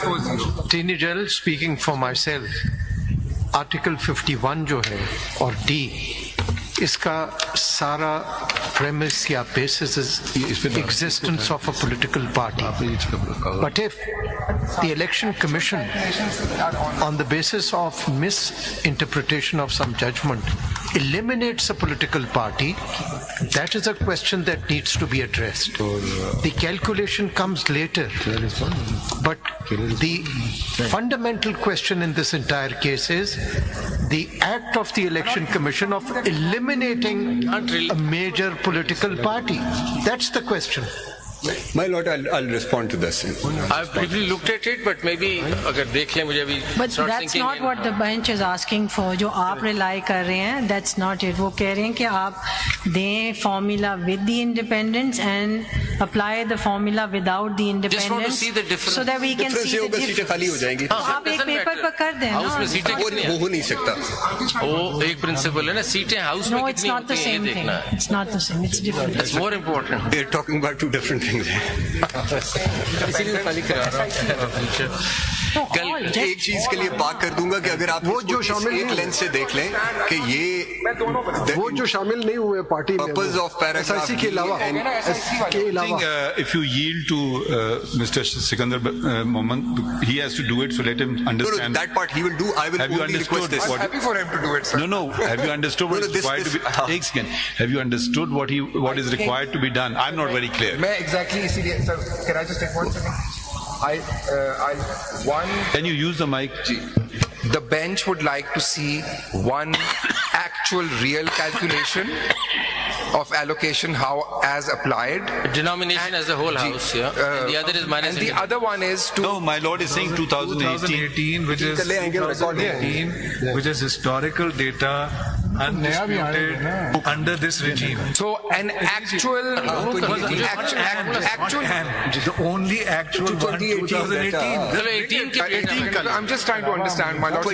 Attorney General, speaking for myself, Article 51 जो है और D, इसका सारा premise या basis is existence of a political party. But if the election commission, on the basis of misinterpretation of some judgment, eliminates a political party, that is a question that needs to be addressed. The calculation comes later, but the fundamental question in this entire case is the act of the election commission of eliminating a major political party. That's the question. My lord, I'll respond to this. I've briefly looked at it, but maybe अगर देख लें मुझे अभी. But that's not what the bench is asking for. जो आप rely कर रहे हैं, that's not it. वो कह रहे हैं कि आप दें formula with the independents and apply the formula without the independents. Just want to see the difference. So that we can see the difference. सीटें खाली हो जाएंगी. आप एक पेपर पर कर दें ना. वो हो नहीं सकता. वो एक principle है ना, सीटें हाउस में कितनी होती हैं ये देखना है. It's not the same. It's different. It's more important. They're talking about two different things. इसीलिए खाली करा रहा हूँ. कल एक चीज के लिए बात कर दूंगा कि अगर आप वो जो शामिल एक लेंस से देख लें कि ये वो जो शामिल नहीं हुए पार्टी में पर्पस ऑफ पैराग्राफ SIC के अलावा if you yield to Mr. Sikandar Mohammed, he has to do it, so let him understand. No, that part he will do. I will have only request this. I'm happy for him to do it, sir. No, have you understood what is required to be? Take second. Have you understood what is required to be done? I'm not very clear. Exactly. Sir, can I just take 1 second? Can you use the mic? The bench would like to see one actual real calculation of allocation how as applied. Denomination as a whole house, yeah. And the other is minus. And the other one is to. No, my lord is saying 2018, which is 2018, which is historical data undisputed under this regime. So an actual. The only actual 2018. I'm just trying to understand, my lord.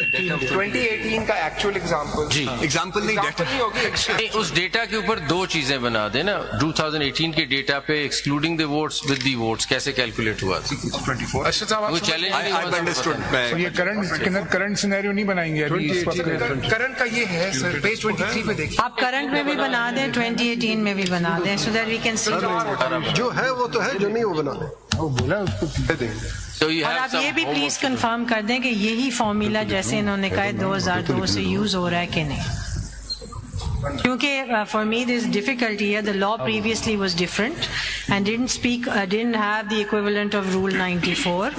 2018 का actual example जी example नहीं उस data के ऊपर दो चीजें बना देना. 2018 के डेटा पे excluding the votes with the votes कैसे कैलकुलेट हुआ. वो चैलेंज ये करंट सिनेरियो नहीं बनाएंगे अभी. करंट का ये है सर, पेज 23 पे देखिए. आप करंट में भी बना दें, 2018 में भी बना दें, so that we can see जो है वो तो है, जो नहीं वो बना दें. वो बोला उसको दे देंगे. और आप ये भी प्लीज कंफर्म कर दें कि यही फॉर्मूला जैसे इन्होंने कहा 2002 से यूज हो रहा है कि नहीं. क्योंकि for me this difficulty here, the law previously was different and didn't have the equivalent of Rule 94,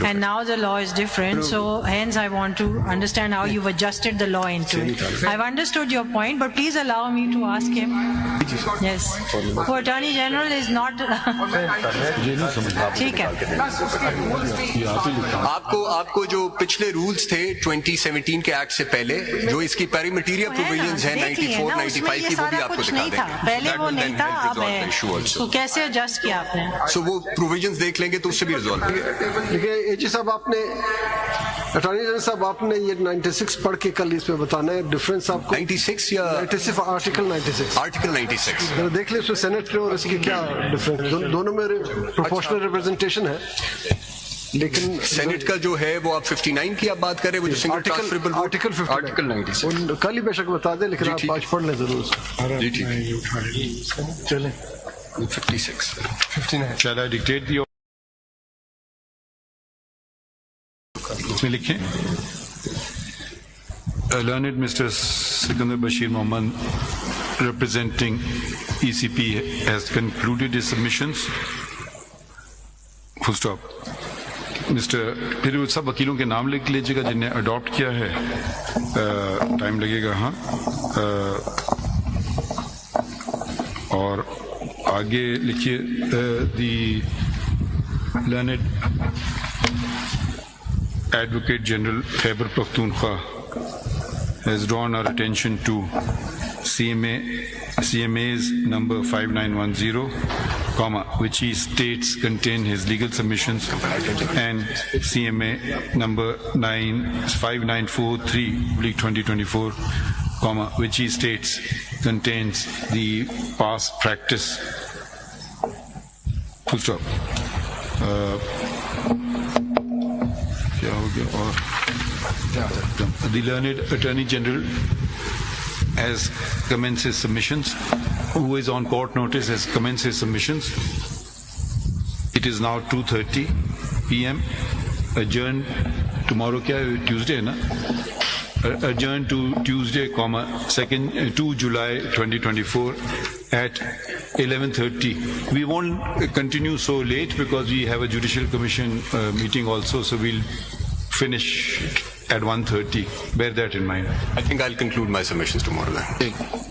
and now the law is different, so hence I want to understand how you've adjusted the law into it. I've understood your point, but please allow me to ask him. Yes, the Attorney General is not. ठीक है. आपको जो पिछले rules थे 2017 के act से पहले, जो इसकी पेरीमेटेरिया प्रोविजंस हैं 94 95 की, वो भी आपको दिखा देंगे. पहले वो नहीं था, अब है. तो कैसे एडजस्ट किया आपने? सो वो प्रोविजंस देख लेंगे तो उससे भी रिजॉल्व. देखिए एजी साहब, आपने अटॉर्नी जनरल साहब, आपने ये 96 पढ़ के कल इसमें बताना है डिफरेंस आपको. 96 या 96 आर्टिकल 96 देख ले उसमें सेनेट के और इसके क्या डिफरेंस. दोनों में प्रोपोर्शनल रिप्रेजेंटेशन है, लेकिन सेनेट का जो है वो आप 59 की आप बात करें, वो जो सिंगल ट्रांसफरेबल आर्टिकल 96 कल ही बेशक बता दें, लेकिन आप आज पढ़ लें जरूर. जी ठीक है, चलें. 59 Shall I dictate the इसमें लिखें. Learned Mr. Sikandar Bashir Mohammed, representing ECP, has concluded his submissions. Full stop. फिर वो सब वकीलों के नाम लिख लीजिएगा जिन्हें अडॉप्ट किया है. टाइम लगेगा. हाँ, और आगे लिखिए. The learned advocate general Khyber Pakhtunkhwa has drawn our attention to CMA's number 5910, which he states contain his legal submissions, and CMA number 5943/2024, which he states contains the past practice. Full stop. The learned Attorney General has commenced his submissions. Who is on court notice has commenced his submissions. It is now 2:30 p.m. Adjourned tomorrow, Tuesday, na? Adjourned to Tuesday, 2 July 2024 at 11:30. We won't continue so late because we have a Judicial Commission meeting also, so we'll finish at 1:30. Bear that in mind. I think I'll conclude my submissions tomorrow then.